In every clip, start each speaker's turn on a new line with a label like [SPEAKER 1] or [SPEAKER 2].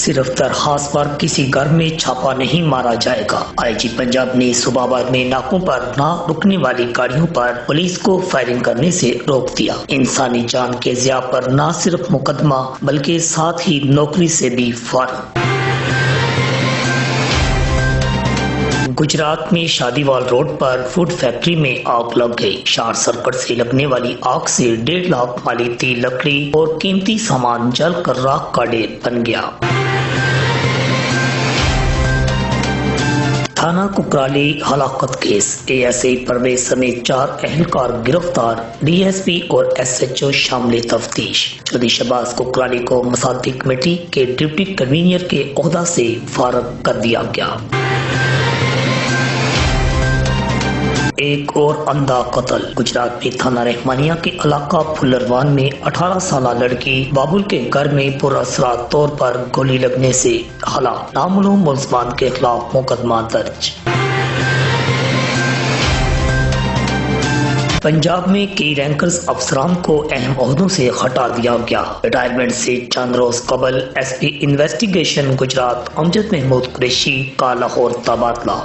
[SPEAKER 1] صرف درخواست پر کسی گھر میں چھاپا نہیں مارا جائے گا۔ آئی جی پنجاب نے صوبہ بھر میں ناکوں پر نہ رکنے والی گاڑیوں پر پولیس کو فائرنگ کرنے سے روک دیا۔ انسانی جان کے ضیاع پر نہ صرف مقدمہ بلکہ ساتھ ہی نوکری سے بھی فارغ۔ گجرات میں شادیوال روڈ پر فوڈ فیکٹری میں آگ لگ گئی۔ شارٹ سرکٹ سے لگنے والی آگ سے 1.5 لاکھ مالیتی لکڑی اور قیمتی سامان جل کر راکھ کا ڈھیر بن گیا۔ تھانہ ککرالی ہلاکت کیس، اے ایس آئی پرویز سمیت 4 اہلکار گرفتار، ڈی ایس پی اور ایس ایچ او شامل تفتیش۔ چودھری شہباز ککرالی کو مصالحتی کمیٹی کے ڈپٹی کنوینر کے عہدہ سے فارغ کر دیا گیا۔ ایک اور اندھا قتل، گجرات میں تھانہ رحمانیہ کے علاقہ پھلروان میں 18 سالہ لڑکی بابل کے گھر میں پراسرار طور پر گولی لگنے سے ہلاک، نامعلوم ملزمان کے خلاف مقدمہ درج۔ پنجاب میں کئی رینکرز افسران کو اہم عہدوں سے ہٹا دیا گیا۔ ریٹائرمنٹ سے چند روز قبل ایس پی انویسٹیگیشن گجرات امجد محمود قریشی کا لاہور تبادلہ۔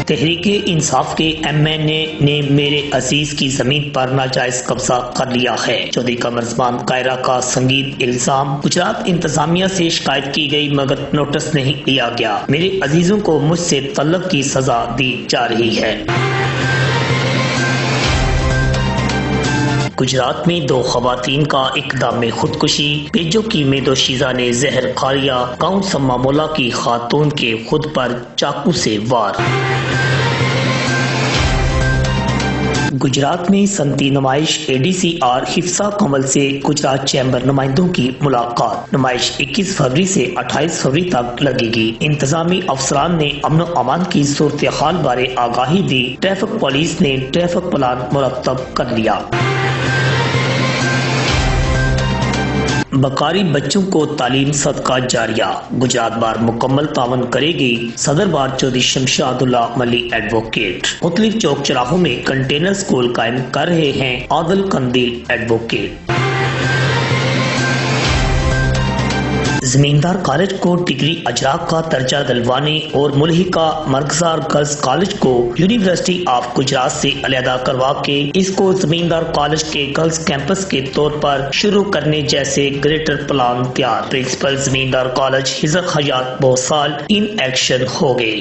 [SPEAKER 1] تحریک انصاف کے ایم این اے نے میرے عزیز کی زمین پر ناجائز قبضہ کر لیا ہے، چودھری قمر زمان قاہرہ کا سنگین الزام۔ گجرات انتظامیہ سے شکایت کی گئی مگر نوٹس نہیں لیا گیا، میرے عزیزوں کو مجھ سے طلق کی سزا دی جا رہی ہے۔ گجرات میں 2 خواتین کا اقدام میں خودکشی، پیجو کی میدوشیزا نے زہر کھا لیا، گاؤں سما مولا کی خاتون کے خود پر چاقو سے وار۔ گجرات میں صنعتی نمائش، اے ڈی سی آر حفصہ کمل سے گجرات چیمبر نمائندوں کی ملاقات۔ نمائش 21 فروری سے 28 فروری تک لگے گی۔ انتظامی افسران نے امن و امان کی صورتحال بارے آگاہی دی، ٹریفک پولیس نے ٹریفک پلان مرتب کر لیا۔ بکاری بچوں کو تعلیم صدقہ جاریہ، گجرات بار مکمل تعاون کرے گی، صدر بار چودھری شمشاد اللہ ملی ایڈوکیٹ۔ مختلف چوک چراہوں میں کنٹینر سکول قائم کر رہے ہیں عادل قندیل ایڈوکیٹ۔ زمیندار کالج کو ڈگری اجراء کا درجہ دلوانے اور ملحقہ مرغزار گرلز کالج کو یونیورسٹی آف گجرات سے علیحدہ کروا کے اس کو زمیندار کالج کے گرلز کیمپس کے طور پر شروع کرنے جیسے گریٹر پلان تیار۔ پرنسپل زمیندار کالج ہزر حیات بہت سال ان ایکشن ہو گئے۔